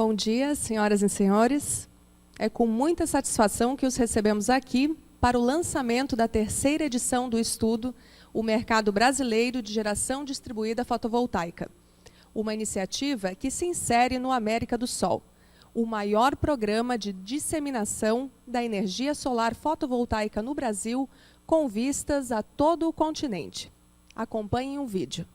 Bom dia, senhoras e senhores. É com muita satisfação que os recebemos aqui para o lançamento da terceira edição do estudo O Mercado Brasileiro de Geração Distribuída Fotovoltaica, uma iniciativa que se insere no América do Sol, o maior programa de disseminação da energia solar fotovoltaica no Brasil, com vistas a todo o continente. Acompanhem o vídeo.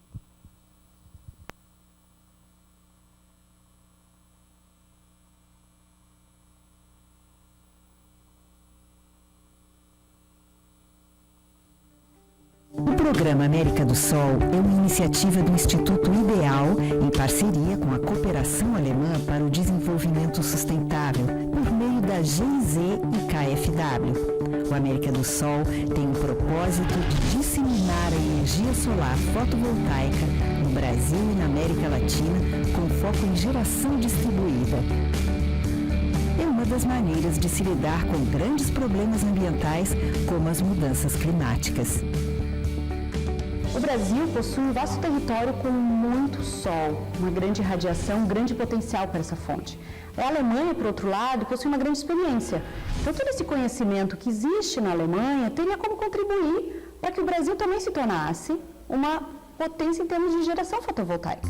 O Programa América do Sol é uma iniciativa do Instituto Ideal, em parceria com a Cooperação Alemã para o Desenvolvimento Sustentável, por meio da GIZ e KfW. O América do Sol tem o propósito de disseminar a energia solar fotovoltaica no Brasil e na América Latina, com foco em geração distribuída. É uma das maneiras de se lidar com grandes problemas ambientais, como as mudanças climáticas. O Brasil possui um vasto território com muito sol, uma grande radiação, um grande potencial para essa fonte. A Alemanha, por outro lado, possui uma grande experiência. Então, todo esse conhecimento que existe na Alemanha teria como contribuir para que o Brasil também se tornasse uma potência em termos de geração fotovoltaica.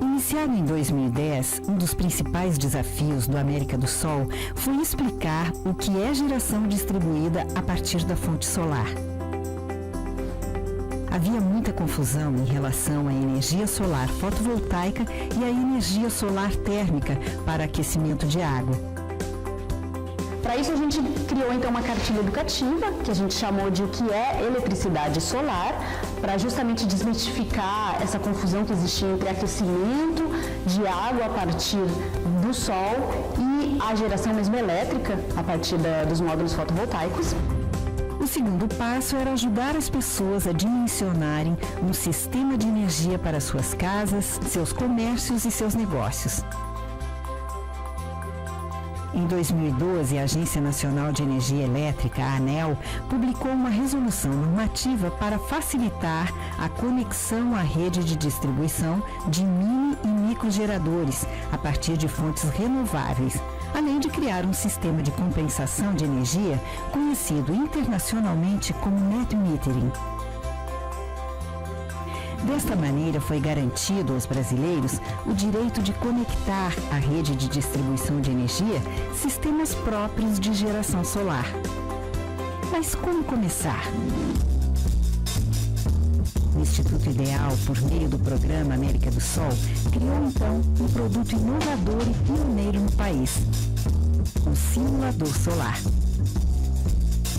Iniciado em 2010, um dos principais desafios do América do Sol foi explicar o que é geração distribuída a partir da fonte solar. Havia muita confusão em relação à energia solar fotovoltaica e à energia solar térmica para aquecimento de água. Para isso, a gente criou então uma cartilha educativa, que a gente chamou de o que é eletricidade solar, para justamente desmistificar essa confusão que existia entre aquecimento de água a partir do sol e a geração mesmo elétrica a partir dos módulos fotovoltaicos. O segundo passo era ajudar as pessoas a dimensionarem um sistema de energia para suas casas, seus comércios e seus negócios. Em 2012, a Agência Nacional de Energia Elétrica, a ANEEL, publicou uma resolução normativa para facilitar a conexão à rede de distribuição de mini e microgeradores a partir de fontes renováveis, além de criar um sistema de compensação de energia conhecido internacionalmente como net metering. Desta maneira, foi garantido aos brasileiros o direito de conectar à rede de distribuição de energia sistemas próprios de geração solar. Mas como começar? O Instituto Ideal, por meio do Programa América do Sol, criou então um produto inovador e pioneiro no país, o simulador solar.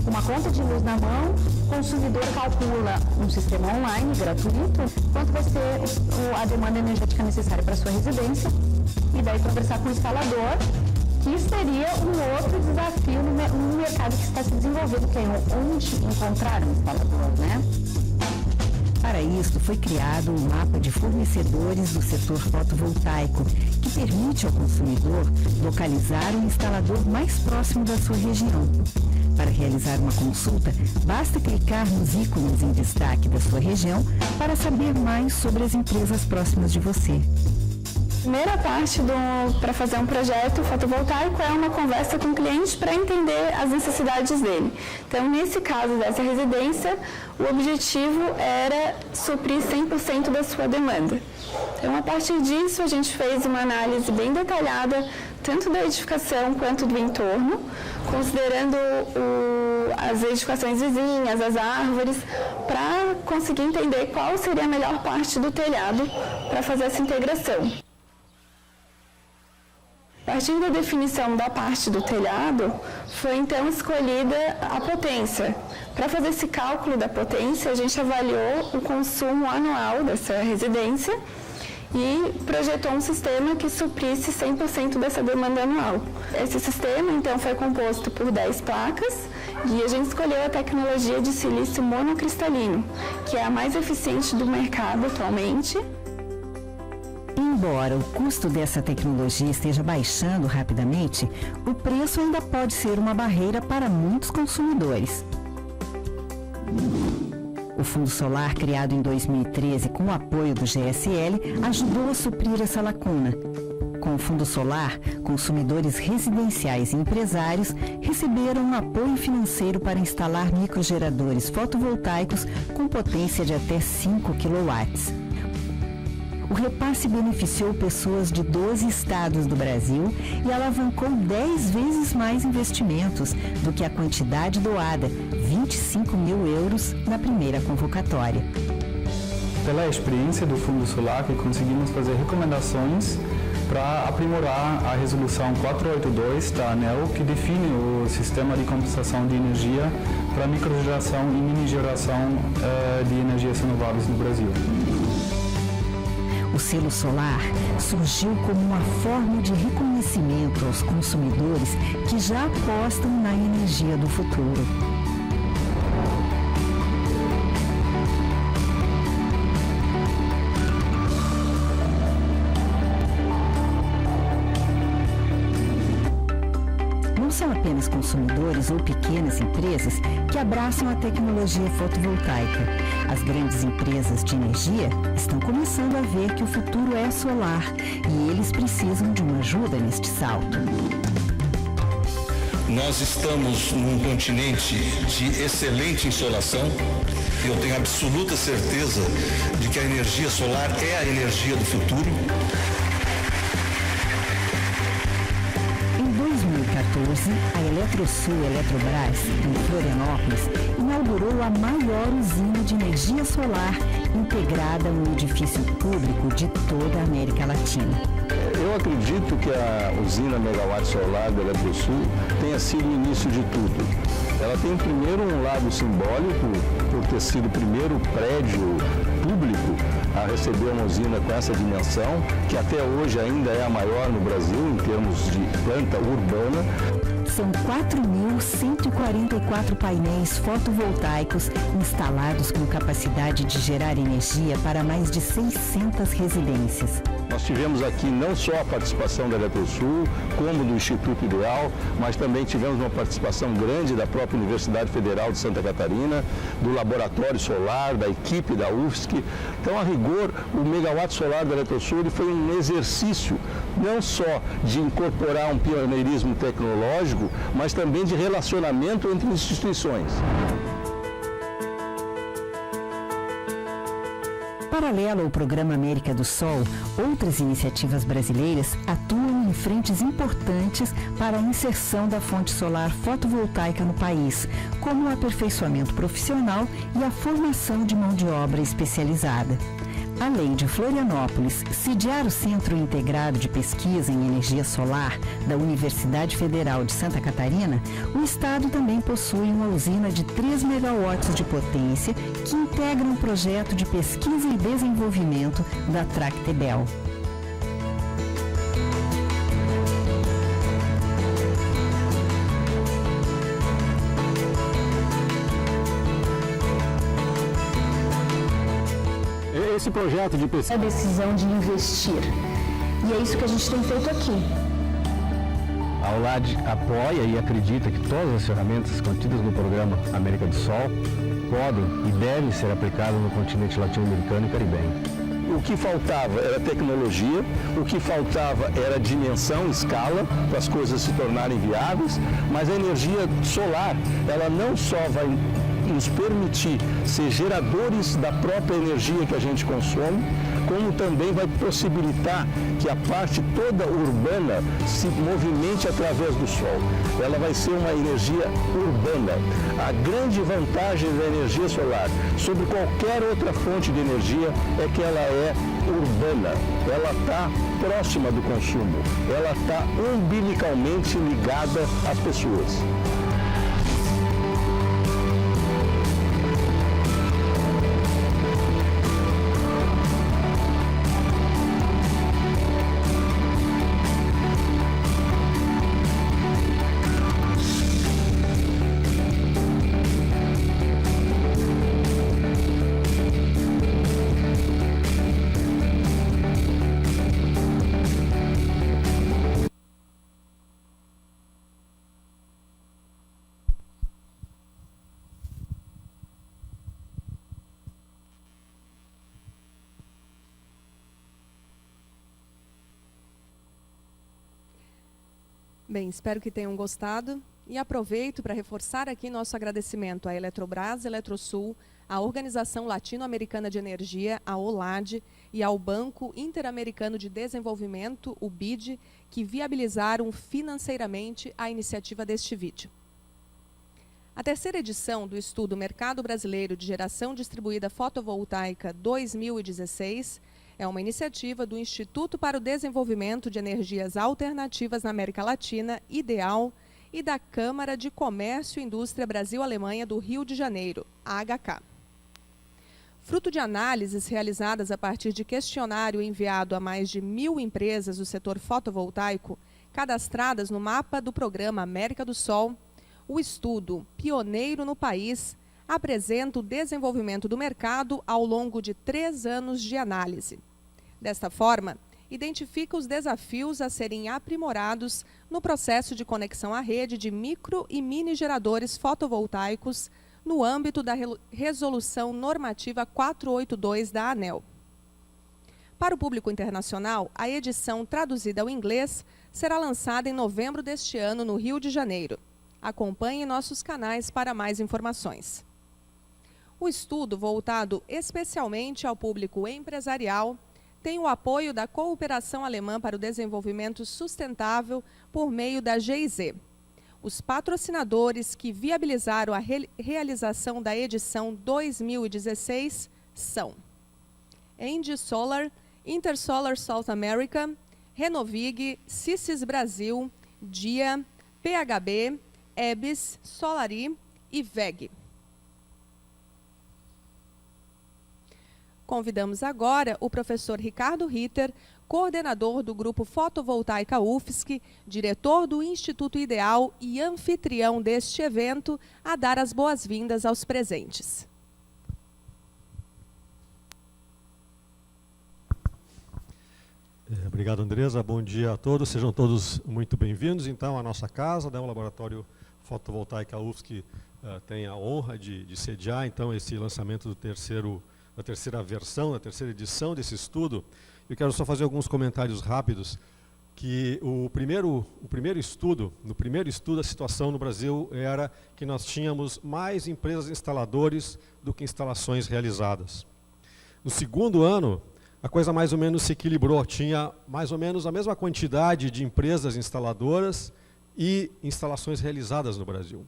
Com uma conta de luz na mão, o consumidor calcula um sistema online gratuito, quanto vai ser a demanda energética necessária para a sua residência, e daí conversar com o instalador, que seria um outro desafio no mercado que está se desenvolvendo, que é onde encontrar um instalador, né? Para isso, foi criado um mapa de fornecedores do setor fotovoltaico, que permite ao consumidor localizar o instalador mais próximo da sua região. Para realizar uma consulta, basta clicar nos ícones em destaque da sua região para saber mais sobre as empresas próximas de você. A primeira parte para fazer um projeto fotovoltaico é uma conversa com o cliente para entender as necessidades dele. Então, nesse caso dessa residência, o objetivo era suprir 100% da sua demanda. Então, a partir disso, a gente fez uma análise bem detalhada, tanto da edificação quanto do entorno, considerando as edificações vizinhas, as árvores, para conseguir entender qual seria a melhor parte do telhado para fazer essa integração. A partir da definição da parte do telhado, foi então escolhida a potência. Para fazer esse cálculo da potência, a gente avaliou o consumo anual dessa residência e projetou um sistema que suprisse 100% dessa demanda anual. Esse sistema, então, foi composto por 10 placas e a gente escolheu a tecnologia de silício monocristalino, que é a mais eficiente do mercado atualmente. Embora o custo dessa tecnologia esteja baixando rapidamente, o preço ainda pode ser uma barreira para muitos consumidores. O Fundo Solar, criado em 2013 com o apoio do GSL, ajudou a suprir essa lacuna. Com o Fundo Solar, consumidores residenciais e empresários receberam um apoio financeiro para instalar microgeradores fotovoltaicos com potência de até 5 kW. O repasse beneficiou pessoas de 12 estados do Brasil e alavancou 10 vezes mais investimentos do que a quantidade doada, 25 mil euros, na primeira convocatória. Pela experiência do Fundo Solar, que conseguimos fazer recomendações para aprimorar a resolução 482 da ANEEL, que define o sistema de compensação de energia para microgeração e mini-geração de energias renováveis no Brasil. O selo solar surgiu como uma forma de reconhecimento aos consumidores que já apostam na energia do futuro. Não são apenas consumidores ou pequenas empresas que abraçam a tecnologia fotovoltaica. As grandes empresas de energia estão começando a ver que o futuro é solar e eles precisam de uma ajuda neste salto. Nós estamos num continente de excelente insolação. Eu tenho absoluta certeza de que a energia solar é a energia do futuro. Em 2014, a Eletrosul Eletrobras, em Florianópolis, inaugurou a maior usina de energia solar integrada a um edifício público de toda a América Latina. Eu acredito que a usina megawatt solar da Eletrosul tenha sido o início de tudo. Ela tem primeiro um lado simbólico, por ter sido o primeiro prédio público a receber uma usina com essa dimensão, que até hoje ainda é a maior no Brasil em termos de planta urbana. São 4.144 painéis fotovoltaicos instalados com capacidade de gerar energia para mais de 600 residências. Nós tivemos aqui não só a participação da Eletrosul, como do Instituto Ideal, mas também tivemos uma participação grande da própria Universidade Federal de Santa Catarina, do Laboratório Solar, da equipe da UFSC. Então, a rigor, o megawatt solar da Eletrosul ele foi um exercício não só de incorporar um pioneirismo tecnológico, mas também de relacionamento entre instituições. Paralelo ao Programa América do Sol, outras iniciativas brasileiras atuam em frentes importantes para a inserção da fonte solar fotovoltaica no país, como o aperfeiçoamento profissional e a formação de mão de obra especializada. Além de Florianópolis sediar o Centro Integrado de Pesquisa em Energia Solar da Universidade Federal de Santa Catarina, o estado também possui uma usina de 3 megawatts de potência que integra um projeto de pesquisa e desenvolvimento da Tractebel. Esse projeto de pesquisa... A decisão de investir. E é isso que a gente tem feito aqui. A Aulad apoia e acredita que todas as ferramentas contidas no programa América do Sol podem e devem ser aplicadas no continente latino-americano e caribenho. O que faltava era tecnologia, o que faltava era dimensão, escala, para as coisas se tornarem viáveis, mas a energia solar, ela não só vai nos permitir ser geradores da própria energia que a gente consome, como também vai possibilitar que a parte toda urbana se movimente através do sol. Ela vai ser uma energia urbana. A grande vantagem da energia solar sobre qualquer outra fonte de energia é que ela é urbana. Ela está próxima do consumo. Ela está umbilicalmente ligada às pessoas. Bem, espero que tenham gostado e aproveito para reforçar aqui nosso agradecimento à Eletrobras, Eletrosul, à Organização Latino-Americana de Energia, a OLAD, e ao Banco Interamericano de Desenvolvimento, o BID, que viabilizaram financeiramente a iniciativa deste vídeo. A terceira edição do estudo Mercado Brasileiro de Geração Distribuída Fotovoltaica 2016 é uma iniciativa do Instituto para o Desenvolvimento de Energias Alternativas na América Latina, IDEAL, e da Câmara de Comércio e Indústria Brasil-Alemanha do Rio de Janeiro, AHK. Fruto de análises realizadas a partir de questionário enviado a mais de 1.000 empresas do setor fotovoltaico, cadastradas no mapa do programa América do Sol, o estudo, pioneiro no país, apresenta o desenvolvimento do mercado ao longo de 3 anos de análise. Desta forma, identifica os desafios a serem aprimorados no processo de conexão à rede de micro e mini geradores fotovoltaicos no âmbito da Resolução Normativa 482 da ANEEL. Para o público internacional, a edição traduzida ao inglês será lançada em novembro deste ano no Rio de Janeiro. Acompanhe nossos canais para mais informações. O estudo, voltado especialmente ao público empresarial, tem o apoio da Cooperação Alemã para o Desenvolvimento Sustentável por meio da GIZ. Os patrocinadores que viabilizaram a realização da edição 2016 são Engie Solar, Intersolar South America, Renovig, Sysys Brasil, DIA, PHB, EBS, Solari e VEG. Convidamos agora o professor Ricardo Ritter, coordenador do Grupo Fotovoltaica UFSC, diretor do Instituto IDEAL e anfitrião deste evento, a dar as boas-vindas aos presentes. Obrigado, Andresa. Bom dia a todos. Sejam todos muito bem-vindos, então, à nossa casa, o Laboratório Fotovoltaica UFSC tem a honra de sediar, então, esse lançamento da terceira versão, da terceira edição desse estudo. Eu quero só fazer alguns comentários rápidos, que no primeiro estudo a situação no Brasil era que nós tínhamos mais empresas instaladores do que instalações realizadas. No segundo ano, a coisa mais ou menos se equilibrou, tinha mais ou menos a mesma quantidade de empresas instaladoras e instalações realizadas no Brasil.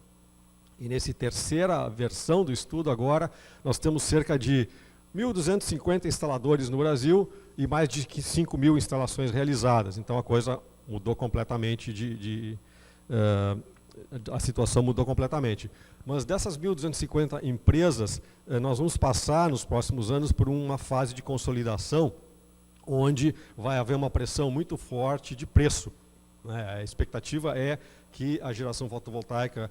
E nessa terceira versão do estudo agora, nós temos cerca de 1.250 instaladores no Brasil e mais de 5.000 instalações realizadas. Então a coisa mudou completamente, a situação mudou completamente. Mas dessas 1.250 empresas, nós vamos passar nos próximos anos por uma fase de consolidação, onde vai haver uma pressão muito forte de preço. A expectativa é que a geração fotovoltaica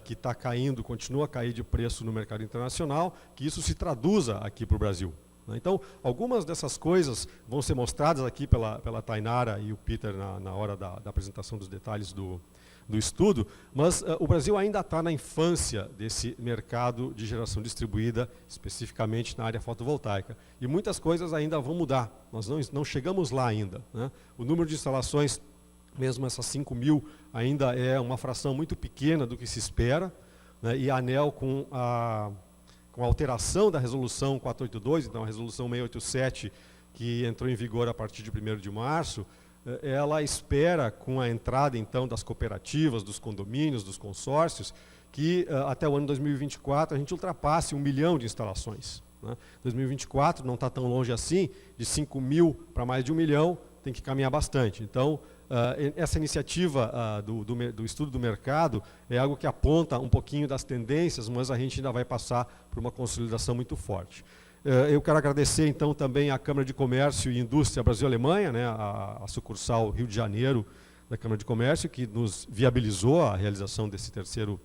que está caindo, continua a cair de preço no mercado internacional, que isso se traduza aqui para o Brasil. Então, algumas dessas coisas vão ser mostradas aqui pela Tainara e o Peter na hora da apresentação dos detalhes do estudo, mas o Brasil ainda está na infância desse mercado de geração distribuída, especificamente na área fotovoltaica. E muitas coisas ainda vão mudar, nós não chegamos lá ainda, né? O número de instalações, mesmo essas 5.000, ainda é uma fração muito pequena do que se espera, né? E a ANEEL, com a alteração da resolução 482, então a resolução 687, que entrou em vigor a partir de 1º de março, ela espera, com a entrada então das cooperativas, dos condomínios, dos consórcios, que até o ano 2024 a gente ultrapasse 1 milhão de instalações. 2024 não está tão longe assim, de 5.000 para mais de 1 milhão, tem que caminhar bastante. Então, essa iniciativa do estudo do mercado é algo que aponta um pouquinho das tendências, mas a gente ainda vai passar por uma consolidação muito forte. Eu quero agradecer então também à Câmara de Comércio e Indústria Brasil-Alemanha, né, a sucursal Rio de Janeiro da Câmara de Comércio, que nos viabilizou a realização desse terceiro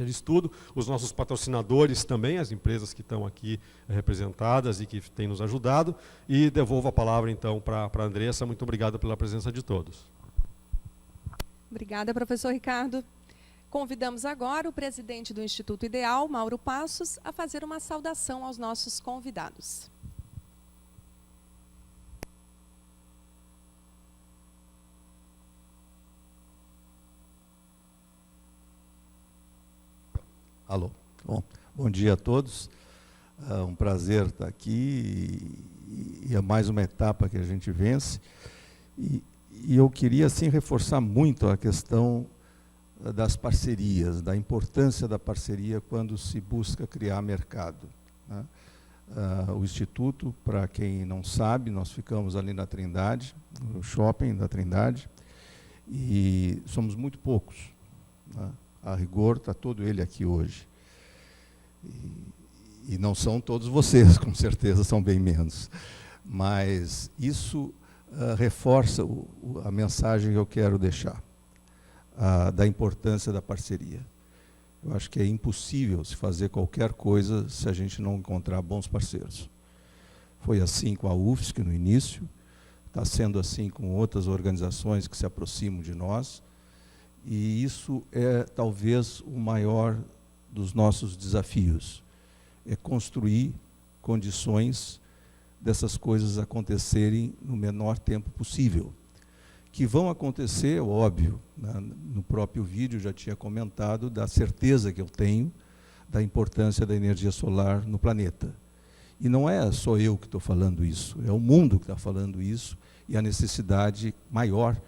estudo, os nossos patrocinadores também, as empresas que estão aqui representadas e que têm nos ajudado, e devolvo a palavra então para a Andressa. Muito obrigado pela presença de todos. Obrigada, professor Ricardo. Convidamos agora o presidente do Instituto IDEAL, Mauro Passos, a fazer uma saudação aos nossos convidados. Alô. Bom dia a todos. É um prazer estar aqui e é mais uma etapa que a gente vence. E eu queria, assim, reforçar muito a questão das parcerias, da importância da parceria quando se busca criar mercado, né? O Instituto, para quem não sabe, nós ficamos ali na Trindade, no shopping da Trindade, e somos muito poucos, né? A rigor, está todo ele aqui hoje. E não são todos vocês, com certeza, são bem menos. Mas isso reforça a mensagem que eu quero deixar, da importância da parceria. Eu acho que é impossível se fazer qualquer coisa se a gente não encontrar bons parceiros. Foi assim com a UFSC no início, está sendo assim com outras organizações que se aproximam de nós, e isso é talvez o maior dos nossos desafios, é construir condições dessas coisas acontecerem no menor tempo possível. Que vão acontecer, óbvio, né? No próprio vídeo já tinha comentado da certeza que eu tenho da importância da energia solar no planeta. E não é só eu que estou falando isso, é o mundo que está falando isso, e a necessidade maior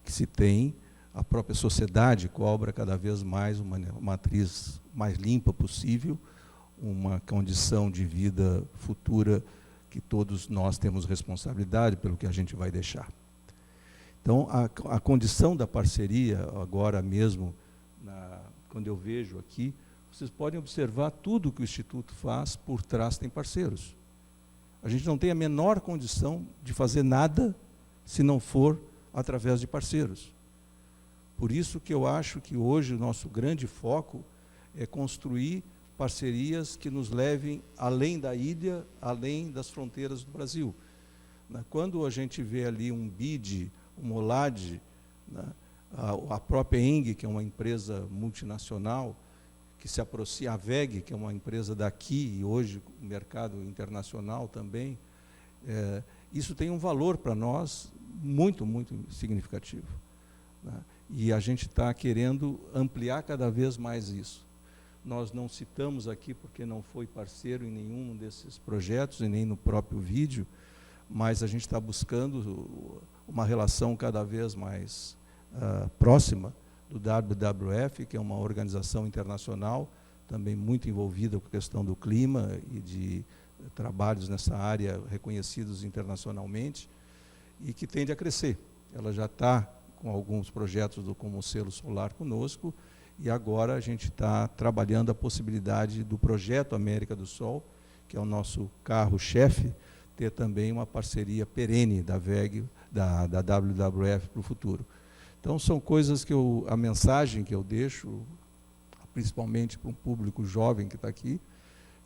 que se tem, a própria sociedade cobra cada vez mais uma matriz mais limpa possível, uma condição de vida futura que todos nós temos responsabilidade pelo que a gente vai deixar. Então, a condição da parceria, agora mesmo, quando eu vejo aqui, vocês podem observar tudo que o Instituto faz, por trás tem parceiros. A gente não tem a menor condição de fazer nada se não for através de parceiros. Por isso que eu acho que hoje o nosso grande foco é construir parcerias que nos levem além da ilha, além das fronteiras do Brasil. Quando a gente vê ali um BID, o Molad, né, a própria ENG, que é uma empresa multinacional, que se aproxima, a VEG, que é uma empresa daqui, e hoje o mercado internacional também, isso tem um valor para nós muito, muito significativo, né? E a gente está querendo ampliar cada vez mais isso. Nós não citamos aqui porque não foi parceiro em nenhum desses projetos, e nem no próprio vídeo, mas a gente está buscando uma relação cada vez mais próxima do WWF, que é uma organização internacional, também muito envolvida com a questão do clima e de trabalhos nessa área reconhecidos internacionalmente, e que tende a crescer. Ela já está com alguns projetos como o Selo Solar conosco, e agora a gente está trabalhando a possibilidade do projeto América do Sol, que é o nosso carro-chefe, ter também uma parceria perene da VEG, da WWF para o futuro. Então, são coisas que a mensagem que eu deixo, principalmente para um público jovem que está aqui,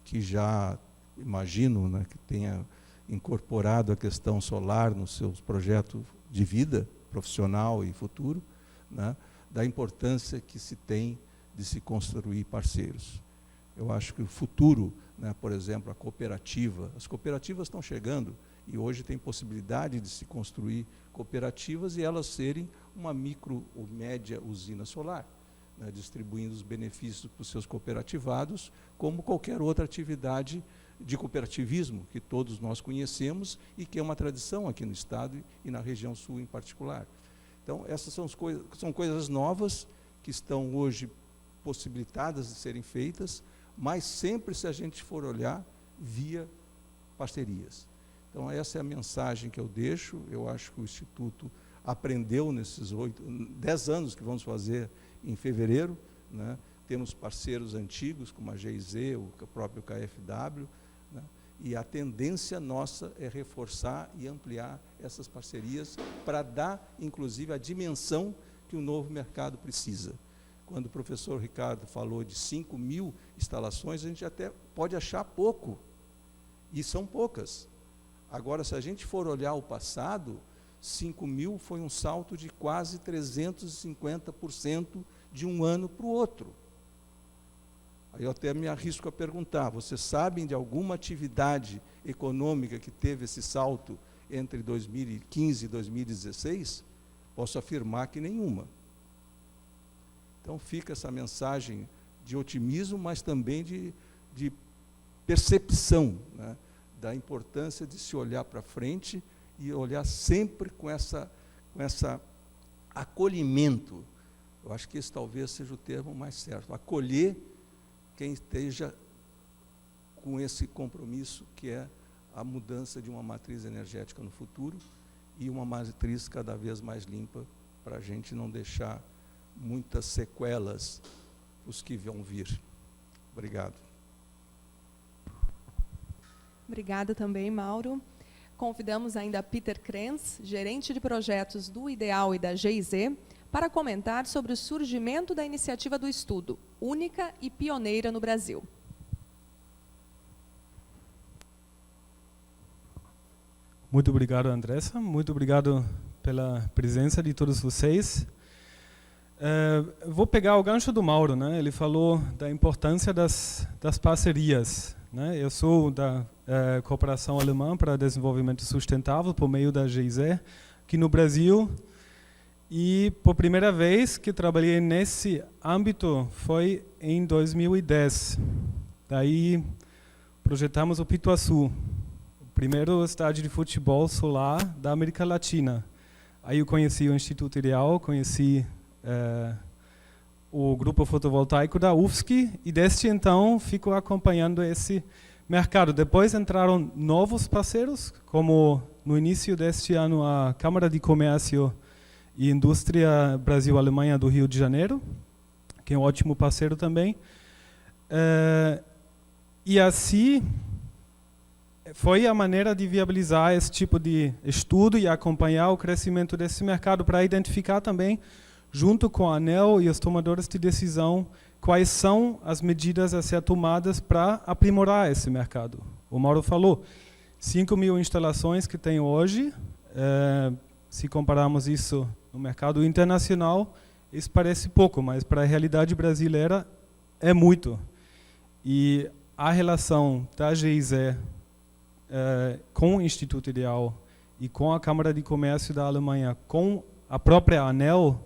que já imagino, né, que tenha incorporado a questão solar nos seus projetos de vida profissional e futuro, né, da importância que se tem de se construir parceiros. Eu acho que o futuro, né, por exemplo, a cooperativa, as cooperativas estão chegando e hoje tem possibilidade de se construir cooperativas e elas serem uma micro ou média usina solar, né, distribuindo os benefícios para os seus cooperativados, como qualquer outra atividade de cooperativismo que todos nós conhecemos e que é uma tradição aqui no Estado e na região sul em particular. Então, essas são coisas novas que estão hoje possibilitadas de serem feitas, mas sempre, se a gente for olhar, via parcerias. Então, essa é a mensagem que eu deixo. Eu acho que o Instituto aprendeu nesses 10 anos que vamos fazer em fevereiro, né? Temos parceiros antigos, como a GIZ, o próprio KfW, né? E a tendência nossa é reforçar e ampliar essas parcerias para dar, inclusive, a dimensão que o novo mercado precisa. Quando o professor Ricardo falou de 5.000 instalações, a gente até pode achar pouco, e são poucas. Agora, se a gente for olhar o passado, 5.000 foi um salto de quase 350% de um ano para o outro. Aí eu até me arrisco a perguntar, vocês sabem de alguma atividade econômica que teve esse salto entre 2015 e 2016? Posso afirmar que nenhuma. Então fica essa mensagem otimismo, mas também de percepção, né, da importância de se olhar para frente e olhar sempre com essa acolhimento. Eu acho que esse talvez seja o termo mais certo. Acolher quem esteja com esse compromisso, que é a mudança de uma matriz energética no futuro e uma matriz cada vez mais limpa, para a gente não deixar muitas sequelas os que vão vir. Obrigado. Obrigada também, Mauro. Convidamos ainda Peter Krenz, gerente de projetos do Ideal e da GIZ, para comentar sobre o surgimento da iniciativa do estudo, única e pioneira no Brasil. Muito obrigado, Andressa. Muito obrigado pela presença de todos vocês. Vou pegar o gancho do Mauro, né? Ele falou da importância das parcerias, né? Eu sou da Cooperação Alemã para Desenvolvimento Sustentável, por meio da GIZ, aqui no Brasil. E, por primeira vez que trabalhei nesse âmbito, foi em 2010. Daí, projetamos o Pituaçu, o primeiro estádio de futebol solar da América Latina. Aí eu conheci o Instituto Ideal, conheci o grupo fotovoltaico da UFSC, e desde então fico acompanhando esse mercado. Depois entraram novos parceiros, como no início deste ano a Câmara de Comércio e Indústria Brasil-Alemanha do Rio de Janeiro, que é um ótimo parceiro também. E assim foi a maneira de viabilizar esse tipo de estudo e acompanhar o crescimento desse mercado, para identificar também, junto com a ANEEL e os tomadores de decisão, quais são as medidas a ser tomadas para aprimorar esse mercado. O Mauro falou, 5.000 instalações que tem hoje, se compararmos isso no mercado internacional, isso parece pouco, mas para a realidade brasileira é muito. E a relação da GIZ com o Instituto Ideal e com a Câmara de Comércio da Alemanha, com a própria ANEEL,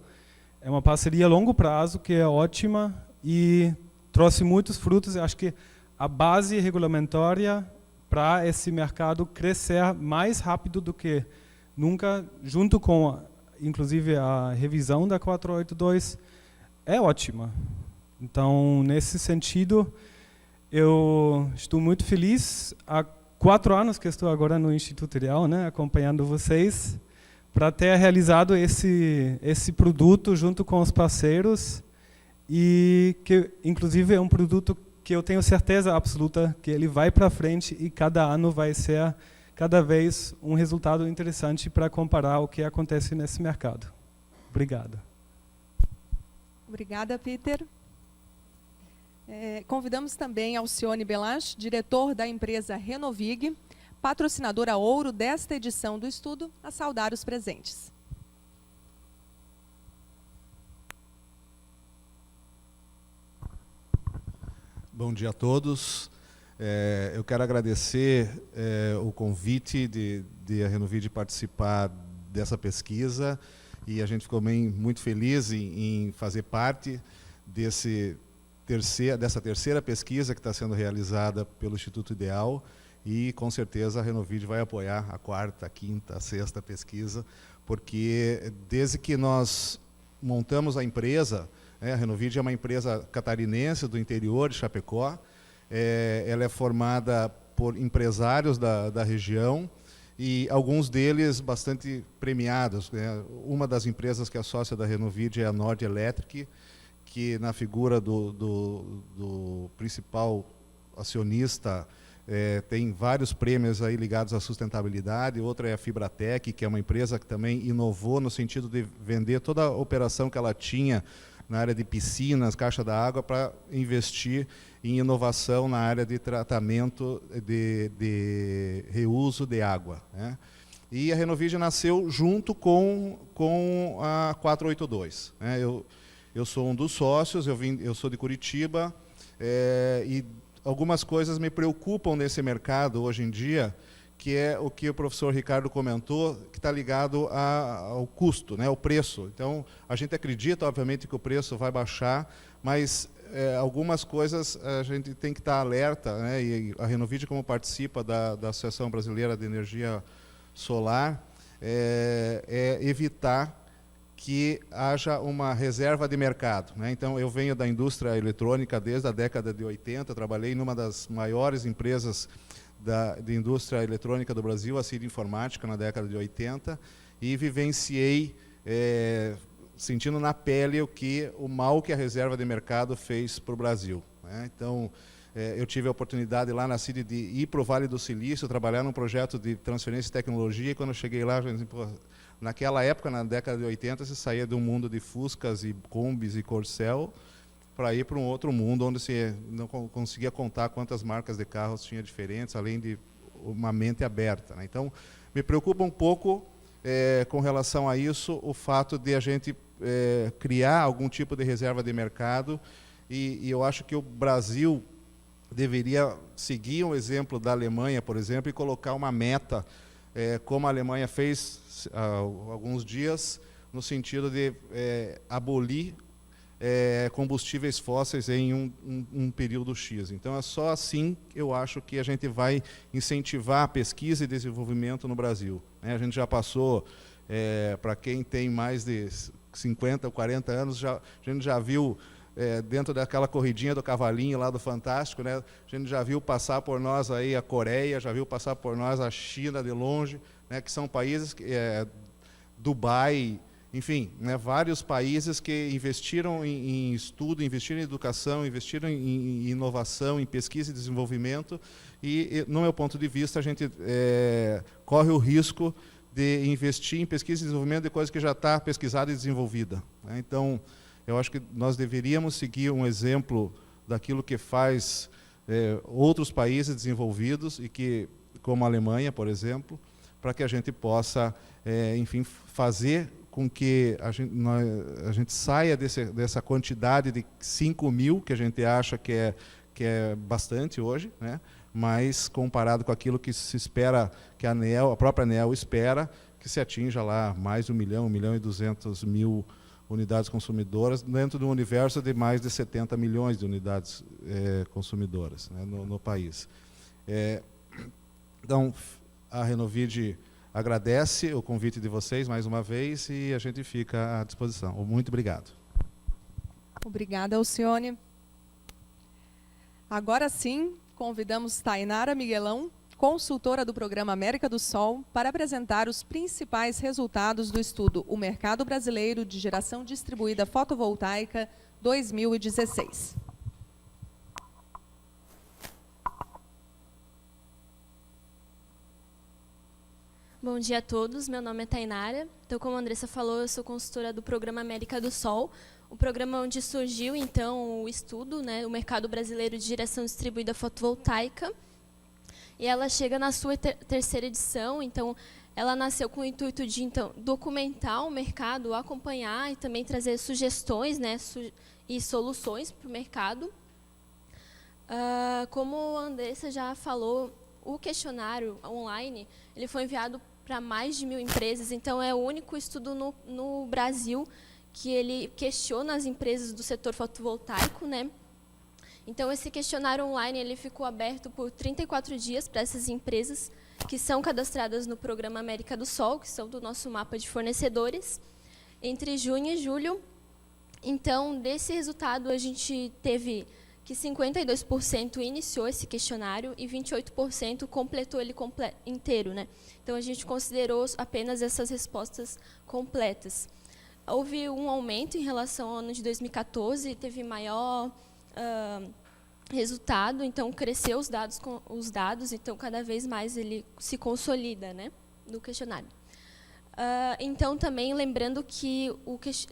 é uma parceria a longo prazo que é ótima e trouxe muitos frutos. Eu acho que a base regulamentória para esse mercado crescer mais rápido do que nunca, junto com, inclusive, a revisão da 482, é ótima. Então, nesse sentido, eu estou muito feliz. Há 4 anos que estou agora no Instituto Ideal, né, acompanhando vocês, para ter realizado esse produto junto com os parceiros, e que, inclusive, é um produto que eu tenho certeza absoluta que ele vai para frente e cada ano vai ser cada vez um resultado interessante para comparar o que acontece nesse mercado. Obrigado. Obrigada, Peter. Convidamos também Alcione Belach, diretor da empresa Renovig, patrocinadora ouro desta edição do estudo, a saudar os presentes. Bom dia a todos. Eu quero agradecer o convite de a Renovig participar dessa pesquisa, e a gente ficou muito feliz em fazer parte dessa terceira pesquisa que está sendo realizada pelo Instituto Ideal, e com certeza a Renovig vai apoiar a 4ª, 5ª, 6ª pesquisa, porque desde que nós montamos a empresa, a Renovig é uma empresa catarinense do interior de Chapecó. Ela é formada por empresários da região, e alguns deles bastante premiados, né? Uma das empresas que é sócia da Renovig é a Nord Electric, que na figura do principal acionista tem vários prêmios aí ligados à sustentabilidade. Outra é a Fibratec, que é uma empresa que também inovou no sentido de vender toda a operação que ela tinha na área de piscinas, caixa d'água, para investir em inovação na área de tratamento de reuso de água, né? E a Renovig nasceu junto com a 482, né? Eu sou um dos sócios, eu sou de Curitiba, e algumas coisas me preocupam nesse mercado hoje em dia, que é o que o professor Ricardo comentou, que está ligado ao custo, né, ao preço. Então, a gente acredita, obviamente, que o preço vai baixar, mas algumas coisas a gente tem que estar alerta, né, e a Renovide, como participa da Associação Brasileira de Energia Solar, evitar que haja uma reserva de mercado, né? Então, eu venho da indústria eletrônica desde a década de 80, trabalhei numa das maiores empresas de indústria eletrônica do Brasil, a Cid Informática, na década de 80, e vivenciei, sentindo na pele o mal que a reserva de mercado fez para o Brasil, né? Então, eu tive a oportunidade lá na Cid de ir para o Vale do Silício, trabalhar num projeto de transferência de tecnologia, e quando eu cheguei lá, naquela época, na década de 80, você saía de um mundo de Fuscas e Kombis e Corcel para ir para um outro mundo onde você não conseguia contar quantas marcas de carros tinha diferentes, além de uma mente aberta, né? Então, me preocupa um pouco com relação a isso, o fato de a gente criar algum tipo de reserva de mercado, e eu acho que o Brasil deveria seguir um exemplo da Alemanha, por exemplo, e colocar uma meta, como a Alemanha fez há alguns dias, no sentido de abolir combustíveis fósseis em um período X. Então, é só assim que eu acho que a gente vai incentivar a pesquisa e desenvolvimento no Brasil, né? A gente já passou, para quem tem mais de 50 ou 40 anos, a gente já viu, dentro daquela corridinha do cavalinho lá do Fantástico, né? A gente já viu passar por nós aí a Coreia, já viu passar por nós a China de longe, né? Que são países, Dubai, enfim, né, vários países que investiram em estudo, investiram em educação, investiram em inovação, em pesquisa e desenvolvimento, e, no meu ponto de vista, a gente corre o risco de investir em pesquisa e desenvolvimento de coisa que já está pesquisada e desenvolvida, né? Então, eu acho que nós deveríamos seguir um exemplo daquilo que faz outros países desenvolvidos, e que, como a Alemanha, por exemplo, para que a gente possa, enfim, fazer com que a gente saia dessa quantidade de 5.000, que a gente acha que é bastante hoje, né? Mas comparado com aquilo que se espera, que a própria ANEEL espera, que se atinja lá mais de 1 milhão, 1.200.000 unidades consumidoras, dentro de um universo de mais de 70 milhões de unidades consumidoras, né, no país. Então, a Renovide agradece o convite de vocês mais uma vez, e a gente fica à disposição. Muito obrigado. Obrigada, Alcione. Agora sim, convidamos Tainara Miguelão, consultora do Programa América do Sol, para apresentar os principais resultados do estudo O Mercado Brasileiro de Geração Distribuída Fotovoltaica 2016. Bom dia a todos, meu nome é Tainara. Então, como a Andressa falou, eu sou consultora do Programa América do Sol, o programa onde surgiu, então, o estudo, né, o Mercado Brasileiro de Geração Distribuída Fotovoltaica. E ela chega na sua terceira edição, então, ela nasceu com o intuito de, então, documentar o mercado, acompanhar e também trazer sugestões, né, e soluções para o mercado. Como a Andressa já falou, o questionário online ele foi enviado para mais de 1.000 empresas, então é o único estudo no Brasil que ele questiona as empresas do setor fotovoltaico, né? Então, esse questionário online ele ficou aberto por 34 dias para essas empresas que são cadastradas no Programa América do Sol, que são do nosso mapa de fornecedores, entre junho e julho. Então, desse resultado, a gente teve que 52% iniciou esse questionário e 28% completou ele inteiro, né? Então, a gente considerou apenas essas respostas completas. Houve um aumento em relação ao ano de 2014, teve maior resultado, então cresceu os dados, então cada vez mais ele se consolida, né, no questionário. Então, também lembrando que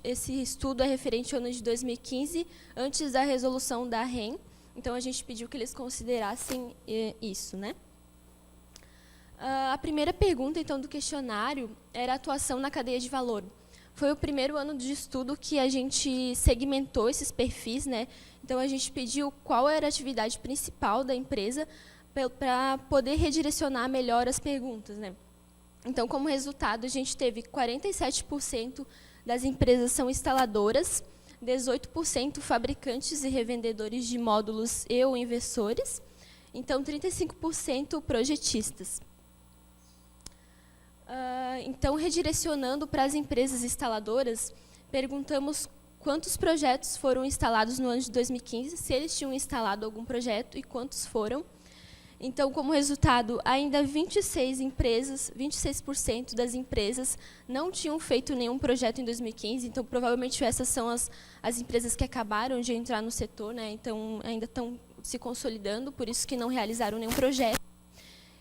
esse estudo é referente ao ano de 2015, antes da resolução da REN, então a gente pediu que eles considerassem isso, né? A primeira pergunta, então, do questionário era a atuação na cadeia de valor. Foi o primeiro ano de estudo que a gente segmentou esses perfis, né? Então, a gente pediu qual era a atividade principal da empresa para poder redirecionar melhor as perguntas, né? Então, como resultado, a gente teve 47% das empresas são instaladoras, 18% fabricantes e revendedores de módulos e ou inversores, então 35% projetistas. Então, redirecionando para as empresas instaladoras, perguntamos quantos projetos foram instalados no ano de 2015, se eles tinham instalado algum projeto e quantos foram. Então, como resultado, ainda 26% das empresas não tinham feito nenhum projeto em 2015. Então, provavelmente, essas são as empresas que acabaram de entrar no setor, né? Então, ainda estão se consolidando, por isso que não realizaram nenhum projeto.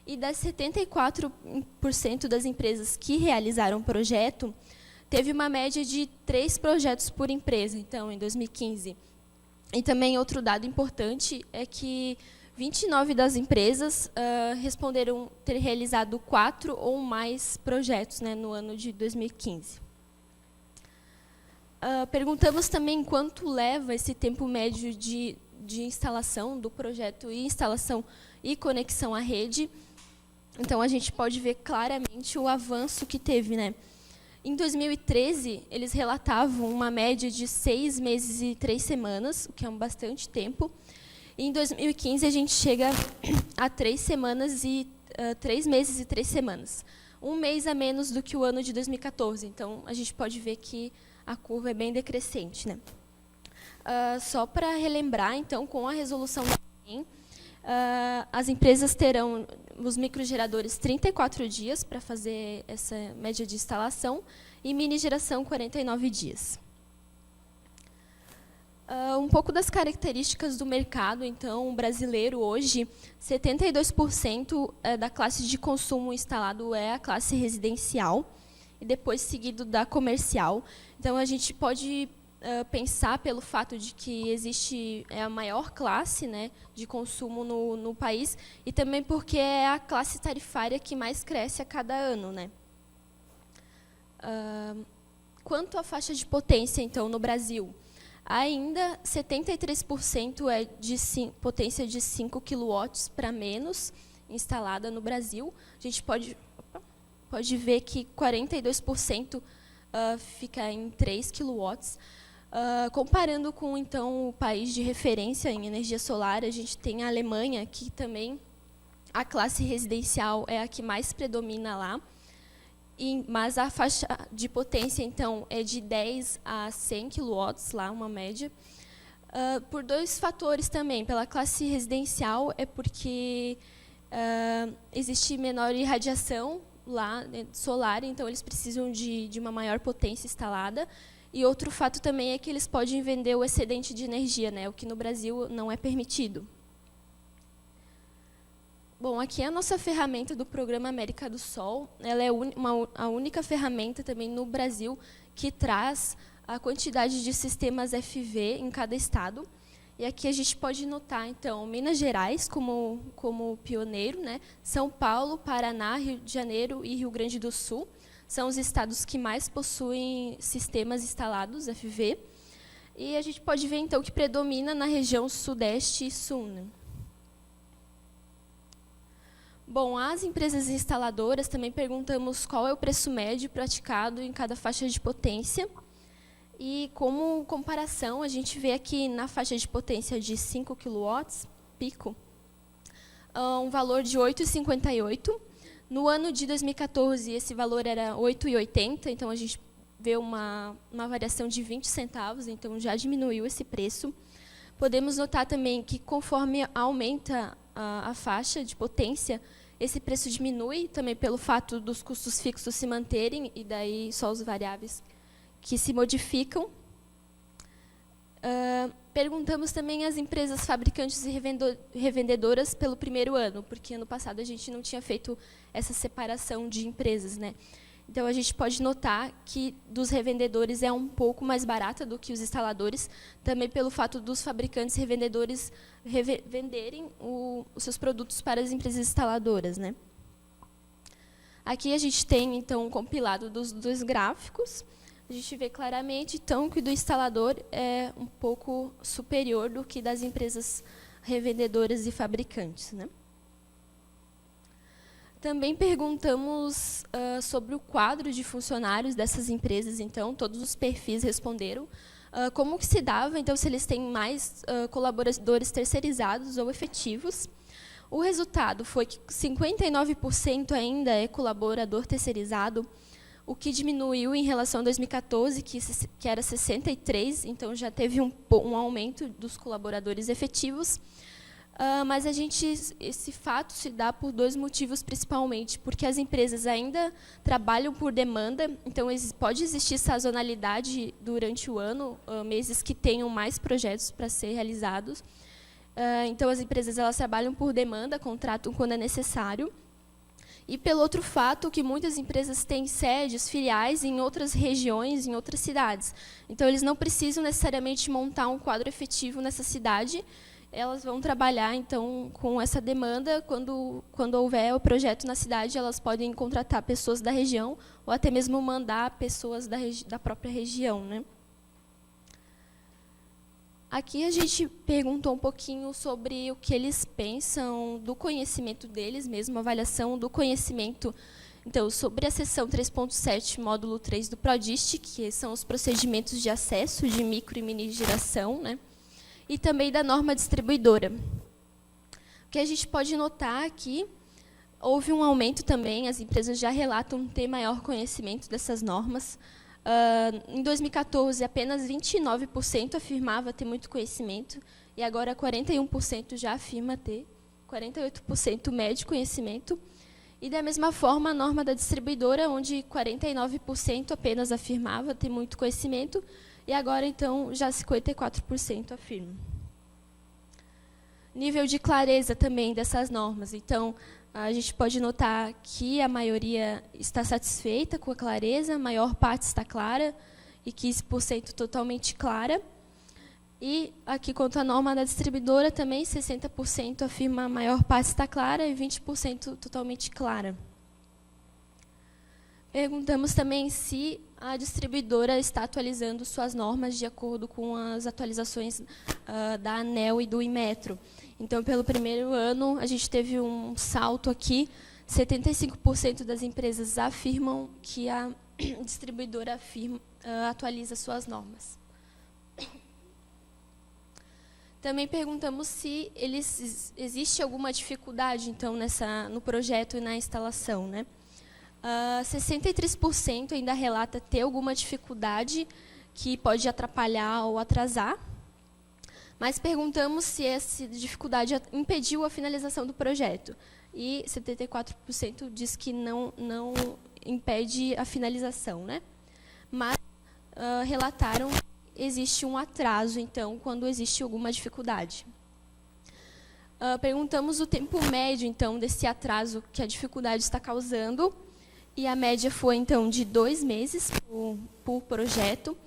E das 74% das empresas que realizaram projeto, teve uma média de 3 projetos por empresa, então, em 2015. E também outro dado importante é que 29 das empresas responderam ter realizado 4 ou mais projetos, né, no ano de 2015. Perguntamos também quanto leva esse tempo médio de instalação do projeto e instalação e conexão à rede. Então, a gente pode ver claramente o avanço que teve, né? Em 2013, eles relatavam uma média de 6 meses e 3 semanas, o que é bastante tempo. E em 2015, a gente chega a 3 meses e 3 semanas. Um mês a menos do que o ano de 2014. Então, a gente pode ver que a curva é bem decrescente, né? Só para relembrar, então, com a resolução da ANEM, as empresas terão, os microgeradores, 34 dias para fazer essa média de instalação e mini geração 49 dias. Um pouco das características do mercado, então, brasileiro hoje, 72% da classe de consumo instalado é a classe residencial, e depois seguido da comercial. Então, a gente pode pensar pelo fato de que existe a maior classe, né, de consumo no país, e também porque é a classe tarifária que mais cresce a cada ano, né? Quanto à faixa de potência, então, no Brasil, ainda 73% é de potência de 5 kW para menos instalada no Brasil. A gente pode ver que 42% fica em 3 kW. Comparando com, então, o país de referência em energia solar, a gente tem a Alemanha, que também a classe residencial é a que mais predomina lá, mas a faixa de potência, então, é de 10 a 100 kW, lá, uma média. Por 2 fatores também. Pela classe residencial, é porque existe menor irradiação lá, solar, então eles precisam de uma maior potência instalada. E outro fato também é que eles podem vender o excedente de energia, né, o que no Brasil não é permitido. Bom, aqui é a nossa ferramenta do Programa América do Sol. Ela é a única ferramenta também no Brasil que traz a quantidade de sistemas FV em cada estado. E aqui a gente pode notar, então, Minas Gerais como pioneiro, né? São Paulo, Paraná, Rio de Janeiro e Rio Grande do Sul são os estados que mais possuem sistemas instalados FV. E a gente pode ver, então, que predomina na região Sudeste e Sul, né? Bom, as empresas instaladoras também perguntamos qual é o preço médio praticado em cada faixa de potência. E como comparação, a gente vê aqui na faixa de potência de 5 kW, pico, um valor de 8,58. No ano de 2014, esse valor era 8,80, então a gente vê uma variação de 20 centavos, então já diminuiu esse preço. Podemos notar também que, conforme aumenta a faixa de potência, esse preço diminui, também pelo fato dos custos fixos se manterem, e daí só os variáveis que se modificam. Perguntamos também às empresas fabricantes e revendedoras pelo primeiro ano, porque ano passado a gente não tinha feito essa separação de empresas, né? Então, a gente pode notar que dos revendedores é um pouco mais barata do que os instaladores, também pelo fato dos fabricantes e revendedores venderem os seus produtos para as empresas instaladoras, né? Aqui a gente tem, então, um compilado dos dois gráficos. A gente vê claramente, então, que o do instalador é um pouco superior do que das empresas revendedoras e fabricantes, né? Também perguntamos sobre o quadro de funcionários dessas empresas, então, todos os perfis responderam. Como que se dava, então, se eles têm mais colaboradores terceirizados ou efetivos. O resultado foi que 59% ainda é colaborador terceirizado, o que diminuiu em relação a 2014, que era 63%, então já teve um aumento dos colaboradores efetivos. Mas esse fato se dá por 2 motivos, principalmente, porque as empresas ainda trabalham por demanda, então pode existir sazonalidade durante o ano, meses que tenham mais projetos para ser realizados. Então, as empresas elas trabalham por demanda, contratam quando é necessário. E pelo outro fato, que muitas empresas têm sedes, filiais em outras regiões, em outras cidades. Então, eles não precisam necessariamente montar um quadro efetivo nessa cidade, elas vão trabalhar, então, com essa demanda. Quando houver o projeto na cidade, elas podem contratar pessoas da região ou até mesmo mandar pessoas da própria região, né? Aqui a gente perguntou um pouquinho sobre o que eles pensam do conhecimento deles mesmo, avaliação do conhecimento. Então, sobre a seção 3.7, módulo 3 do PRODIST, que são os procedimentos de acesso de micro e mini geração, né? E também da norma distribuidora. O que a gente pode notar aqui, houve um aumento também, as empresas já relatam ter maior conhecimento dessas normas. Em 2014, apenas 29% afirmava ter muito conhecimento, e agora 41% já afirma ter, 48% mede conhecimento. E, da mesma forma, a norma da distribuidora, onde 49% apenas afirmava ter muito conhecimento, e agora, então, já 54% afirma. Nível de clareza também dessas normas. Então, a gente pode notar que a maioria está satisfeita com a clareza, a maior parte está clara, e 15% totalmente clara. E aqui, quanto à norma da distribuidora, também 60% afirma a maior parte está clara e 20% totalmente clara. Perguntamos também se a distribuidora está atualizando suas normas de acordo com as atualizações da ANEEL e do Inmetro. Então, pelo primeiro ano, a gente teve um salto aqui, 75% das empresas afirmam que a distribuidora atualiza suas normas. Também perguntamos se existe alguma dificuldade, então, no projeto e na instalação, né? 63% ainda relata ter alguma dificuldade que pode atrapalhar ou atrasar, mas perguntamos se essa dificuldade impediu a finalização do projeto. E 74% diz que não impede a finalização, né? Mas relataram que existe um atraso, então, quando existe alguma dificuldade. Perguntamos o tempo médio, então, desse atraso que a dificuldade está causando, e a média foi, então, de 2 meses por projeto.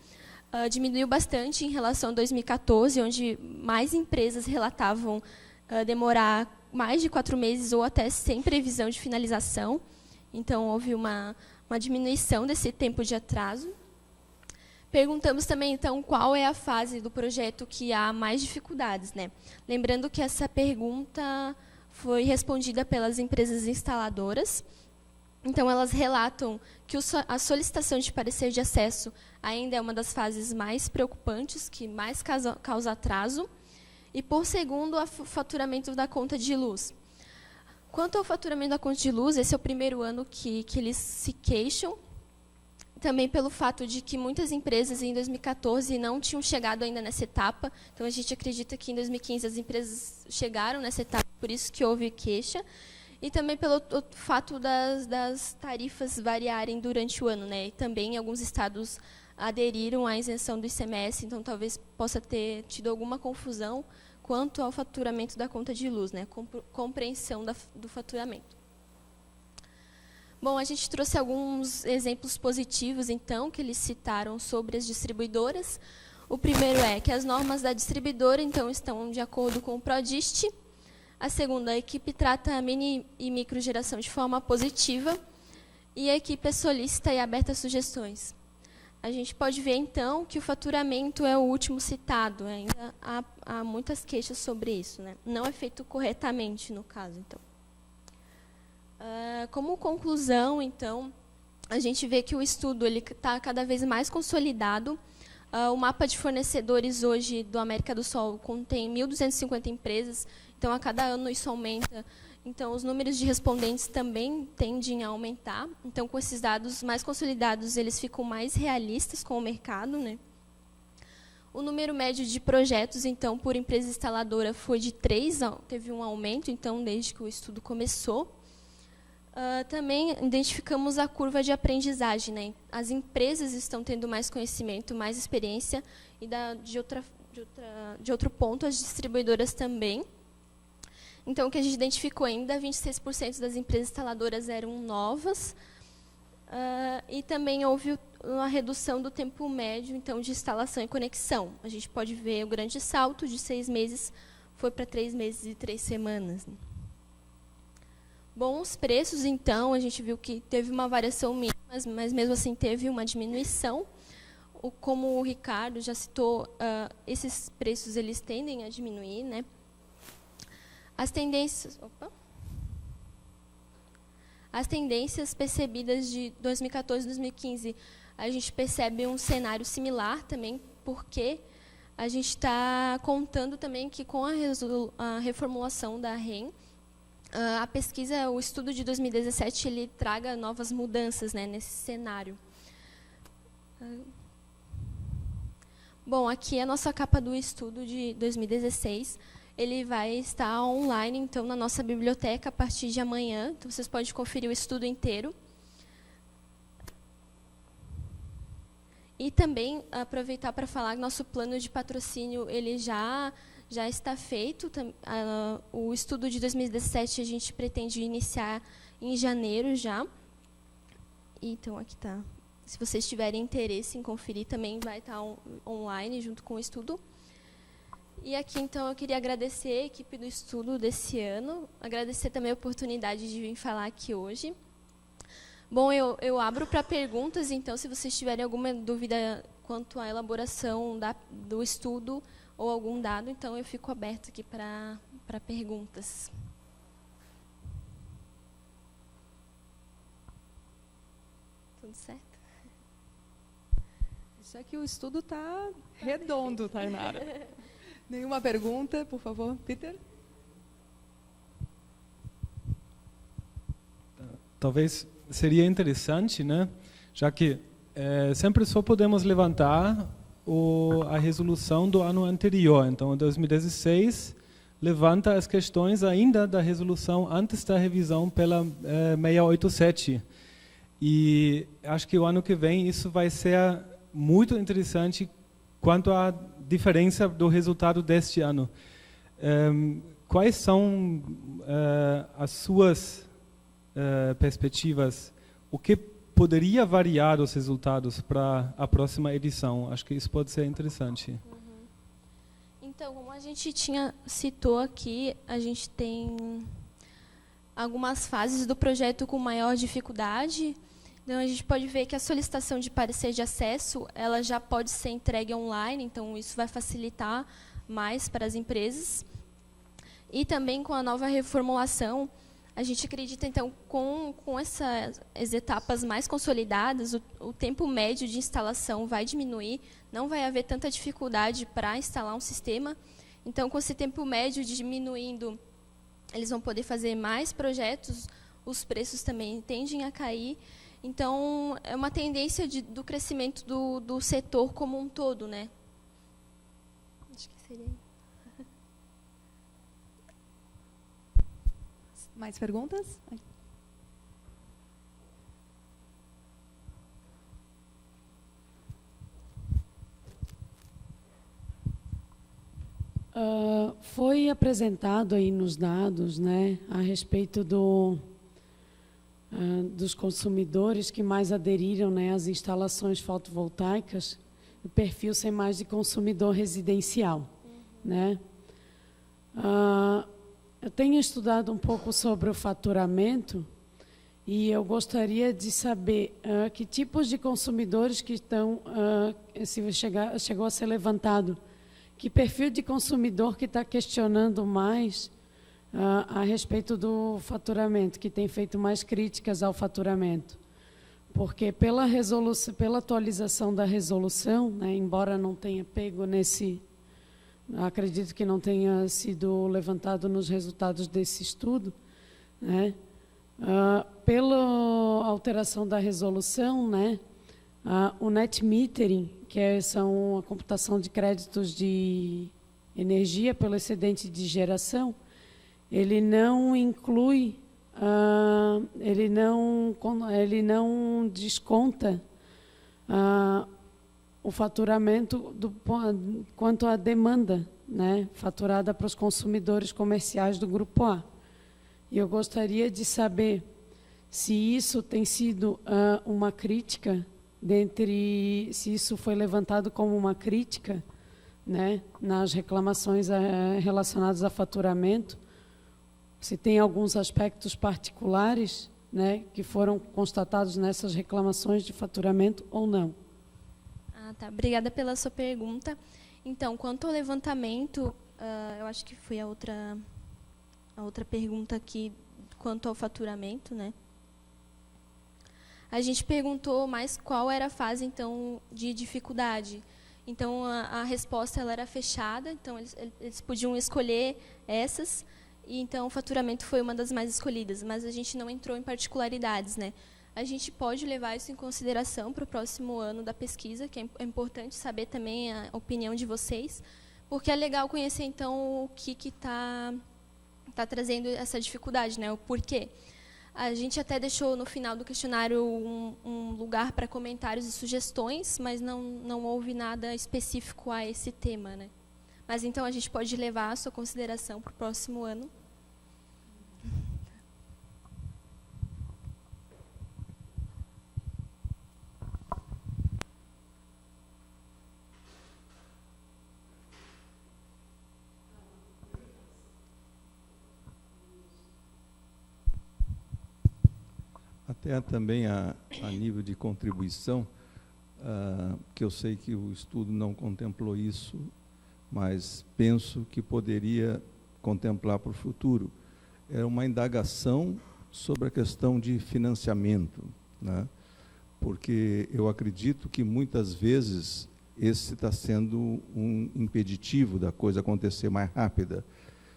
Diminuiu bastante em relação a 2014, onde mais empresas relatavam demorar mais de 4 meses ou até sem previsão de finalização. Então, houve uma diminuição desse tempo de atraso. Perguntamos também, então, qual é a fase do projeto que há mais dificuldades, né? Lembrando que essa pergunta foi respondida pelas empresas instaladoras. Então, elas relatam que a solicitação de parecer de acesso ainda é uma das fases mais preocupantes, que mais causa atraso. E, por segundo, o faturamento da conta de luz. Quanto ao faturamento da conta de luz, esse é o primeiro ano que eles se queixam, também pelo fato de que muitas empresas em 2014 não tinham chegado ainda nessa etapa. Então, a gente acredita que em 2015 as empresas chegaram nessa etapa, por isso que houve queixa. E também pelo fato das tarifas variarem durante o ano, né? E também alguns estados aderiram à isenção do ICMS, então talvez possa ter tido alguma confusão quanto ao faturamento da conta de luz, né? Compreensão do faturamento. Bom, a gente trouxe alguns exemplos positivos, então, que eles citaram sobre as distribuidoras. O primeiro é que as normas da distribuidora, então, estão de acordo com o PRODIST. A segunda, a equipe trata a mini e microgeração de forma positiva. E a equipe é solícita e aberta a sugestões. A gente pode ver, então, que o faturamento é o último citado. Ainda há muitas queixas sobre isso, né? Não é feito corretamente, no caso, então. Como conclusão, então, a gente vê que o estudo está cada vez mais consolidado. O mapa de fornecedores hoje do América do Sul contém 1.250 empresas, então a cada ano isso aumenta. Então os números de respondentes também tendem a aumentar. Então com esses dados mais consolidados, eles ficam mais realistas com o mercado, né? O número médio de projetos, então, por empresa instaladora foi de 3, teve um aumento, então, desde que o estudo começou. Também identificamos a curva de aprendizagem, né? As empresas estão tendo mais conhecimento, mais experiência, e de outro ponto, as distribuidoras também. Então, o que a gente identificou ainda, 26% das empresas instaladoras eram novas, e também houve uma redução do tempo médio, então, de instalação e conexão. A gente pode ver o grande salto de 6 meses, foi para 3 meses e 3 semanas. Né? Bom, os preços, então, a gente viu que teve uma variação mínima, mas mesmo assim teve uma diminuição. Como o Ricardo já citou, esses preços eles tendem a diminuir, né? As tendências percebidas de 2014 e 2015, a gente percebe um cenário similar também, porque a gente está contando também que com a reformulação da REM, a pesquisa, o estudo de 2017, ele traga novas mudanças, né, nesse cenário. Bom, aqui é a nossa capa do estudo de 2016. Ele vai estar online, então, na nossa biblioteca a partir de amanhã. Então, vocês podem conferir o estudo inteiro. E também aproveitar para falar que nosso plano de patrocínio ele já está feito. O estudo de 2017 a gente pretende iniciar em janeiro já. Então, aqui está. Se vocês tiverem interesse em conferir, também vai estar online junto com o estudo. E aqui, então, eu queria agradecer a equipe do estudo desse ano, agradecer também a oportunidade de vir falar aqui hoje. Bom, eu abro para perguntas, então, se vocês tiverem alguma dúvida quanto à elaboração do estudo ou algum dado, então eu fico aberto aqui para perguntas. Tudo certo? Isso aqui o estudo está redondo, Tainara. Nenhuma pergunta, por favor, Peter? Talvez seria interessante, né? Já que sempre só podemos levantar a resolução do ano anterior. Então, em 2016, levanta as questões ainda da resolução antes da revisão pela 687. E acho que o ano que vem isso vai ser muito interessante quanto à diferença do resultado deste ano. Quais são as suas perspectivas? O que poderia variar os resultados para a próxima edição? Acho que isso pode ser interessante. Então, como a gente citou aqui, a gente tem algumas fases do projeto com maior dificuldade. Então, a gente pode ver que a solicitação de parecer de acesso, ela já pode ser entregue online, então isso vai facilitar mais para as empresas. E também com a nova reformulação, a gente acredita, então, com essas etapas mais consolidadas, o tempo médio de instalação vai diminuir, não vai haver tanta dificuldade para instalar um sistema. Então, com esse tempo médio diminuindo, eles vão poder fazer mais projetos, os preços também tendem a cair. Então, é uma tendência do crescimento do setor como um todo, né? Acho que seria. Mais perguntas? Foi apresentado aí nos dados, né, a respeito dos consumidores que mais aderiram, né, às instalações fotovoltaicas, o perfil ser mais de consumidor residencial, né? Eu tenho estudado um pouco sobre o faturamento e eu gostaria de saber que tipos de consumidores que estão, se chegou a ser levantado, que perfil de consumidor que está questionando mais a respeito do faturamento, que tem feito mais críticas ao faturamento. Porque pela atualização da resolução, né, embora não tenha pego nesse... Acredito que não tenha sido levantado nos resultados desse estudo, né? Pela alteração da resolução, né, o net metering, são a computação de créditos de energia pelo excedente de geração, ele não inclui, ele não desconta o faturamento quanto à demanda, né, faturada para os consumidores comerciais do Grupo A. E eu gostaria de saber se isso tem sido uma crítica, se isso foi levantado como uma crítica, né, nas reclamações relacionadas a faturamento, se tem alguns aspectos particulares, né, que foram constatados nessas reclamações de faturamento ou não. Tá. Obrigada pela sua pergunta. Então, quanto ao levantamento, eu acho que foi a outra pergunta aqui, quanto ao faturamento, né? A gente perguntou mais qual era a fase, então, de dificuldade. Então, a resposta ela era fechada, então eles podiam escolher essas, e então o faturamento foi uma das mais escolhidas, mas a gente não entrou em particularidades, né? A gente pode levar isso em consideração para o próximo ano da pesquisa, que é importante saber também a opinião de vocês, porque é legal conhecer, então, o que está trazendo essa dificuldade, né? O porquê. A gente até deixou no final do questionário um lugar para comentários e sugestões, mas não houve nada específico a esse tema, né? Mas então a gente pode levar a sua consideração para o próximo ano. Até também a nível de contribuição, que eu sei que o estudo não contemplou isso, mas penso que poderia contemplar para o futuro. É uma indagação sobre a questão de financiamento, né? Porque eu acredito que muitas vezes esse está sendo um impeditivo da coisa acontecer mais rápida.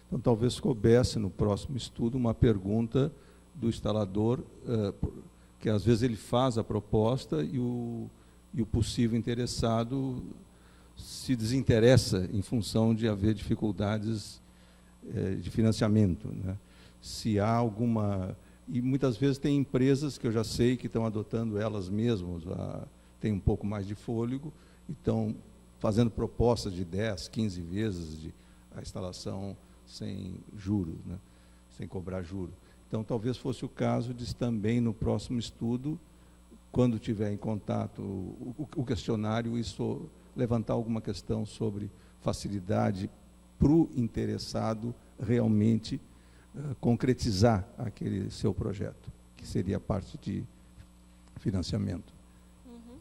Então, talvez coubesse no próximo estudo uma pergunta do instalador, que às vezes ele faz a proposta e o possível interessado se desinteressa em função de haver dificuldades de financiamento, né? Se há alguma... E muitas vezes tem empresas que eu já sei que estão adotando elas mesmas, têm um pouco mais de fôlego, e estão fazendo propostas de 10, 15 vezes a instalação sem juros, né? Sem cobrar juros. Então, talvez fosse o caso de também, no próximo estudo, quando tiver em contato o questionário, isso levantar alguma questão sobre facilidade para o interessado realmente concretizar aquele seu projeto, que seria a parte de financiamento. Uhum.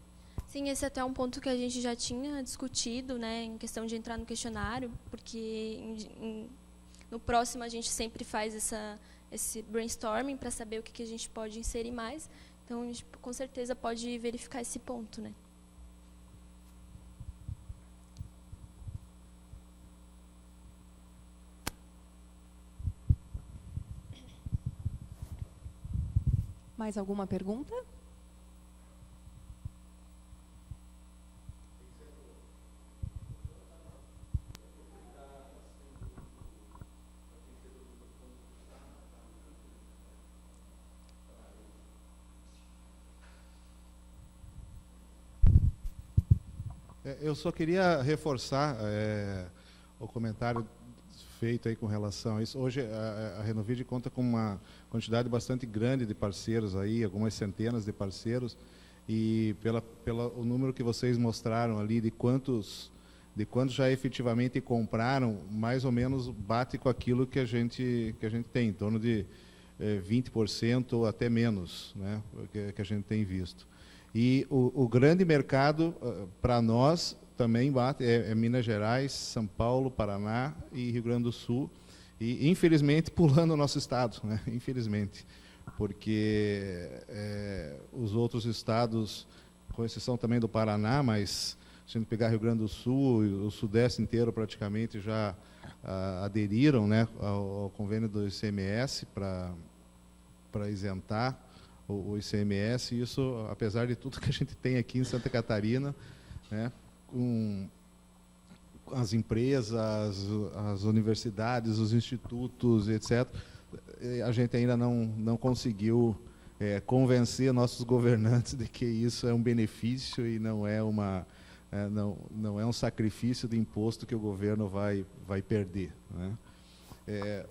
Sim, esse é até um ponto que a gente já tinha discutido, né, em questão de entrar no questionário, porque no próximo a gente sempre faz esse brainstorming para saber o que a gente pode inserir mais. Então, a gente, com certeza, pode verificar esse ponto, né? Mais alguma pergunta? Eu só queria reforçar o comentário feito aí com relação a isso. Hoje a Renovide conta com uma quantidade bastante grande de parceiros aí, algumas centenas de parceiros, e pelo número que vocês mostraram ali de quantos já efetivamente compraram, mais ou menos bate com aquilo que a gente tem, em torno de 20% ou até menos, né, que a gente tem visto. E o grande mercado para nós também bate, é Minas Gerais, São Paulo, Paraná e Rio Grande do Sul. E, infelizmente, pulando o nosso estado, né? Infelizmente, porque os outros estados, com exceção também do Paraná, mas se a gente pegar Rio Grande do Sul e o Sudeste inteiro praticamente já aderiram, né, ao convênio do ICMS para isentar o ICMS, e isso, apesar de tudo que a gente tem aqui em Santa Catarina, né, com as empresas, as universidades, os institutos, etc., a gente ainda não conseguiu convencer nossos governantes de que isso é um benefício e não é não é um sacrifício de imposto que o governo vai perder, né?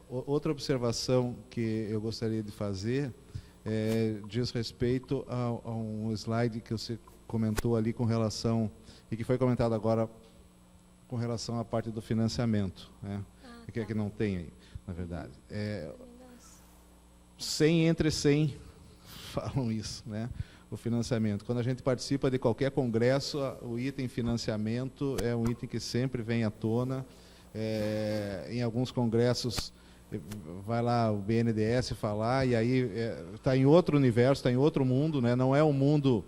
Outra observação que eu gostaria de fazer diz respeito a um slide que você comentou ali com relação, e que foi comentado agora com relação à parte do financiamento, né? Que é que não tem aí, na verdade. 100 entre 100 falam isso, né? O financiamento. Quando a gente participa de qualquer congresso, o item financiamento é um item que sempre vem à tona. Em alguns congressos, vai lá o BNDES falar, e aí está em outro universo, está em outro mundo, né? Não é o mundo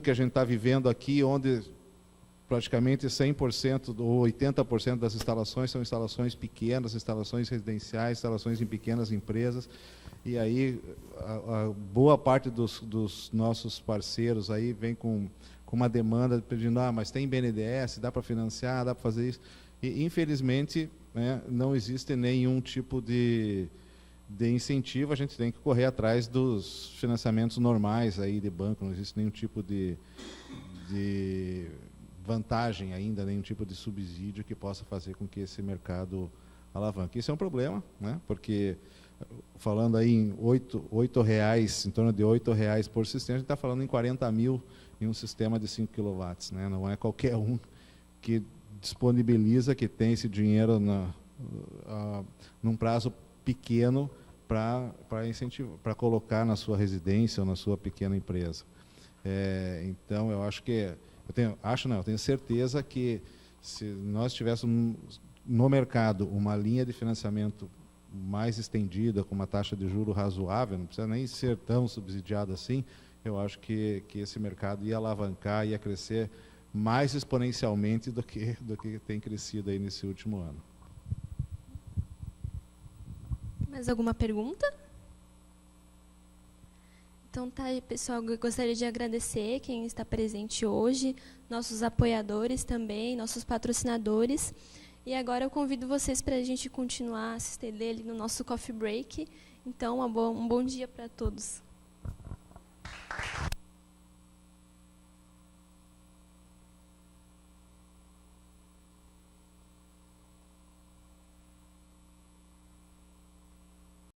que a gente está vivendo aqui, onde praticamente 100% ou 80% das instalações são instalações pequenas, instalações residenciais, instalações em pequenas empresas. E aí a boa parte dos nossos parceiros aí vem com uma demanda pedindo, mas tem BNDES, dá para financiar, dá para fazer isso. E, infelizmente, né, não existe nenhum tipo de incentivo, a gente tem que correr atrás dos financiamentos normais aí de banco, não existe nenhum tipo de vantagem ainda, nenhum tipo de subsídio que possa fazer com que esse mercado alavanque. Isso é um problema, né, porque falando aí em R$8, em torno de R$8 por sistema, a gente está falando em 40 mil em um sistema de 5 kW, né? Não é qualquer um que disponibiliza, que tem esse dinheiro num prazo pequeno para incentivar, para colocar na sua residência ou na sua pequena empresa. Então, eu acho que eu tenho certeza que se nós tivéssemos no mercado uma linha de financiamento mais estendida, com uma taxa de juros razoável, não precisa nem ser tão subsidiado assim, eu acho que esse mercado ia alavancar, ia crescer mais exponencialmente do que tem crescido aí nesse último ano. Mais alguma pergunta? Então tá aí, pessoal, eu gostaria de agradecer quem está presente hoje, nossos apoiadores também, nossos patrocinadores. E agora eu convido vocês para a gente continuar a se estender ali no nosso coffee break. Então, um bom dia para todos.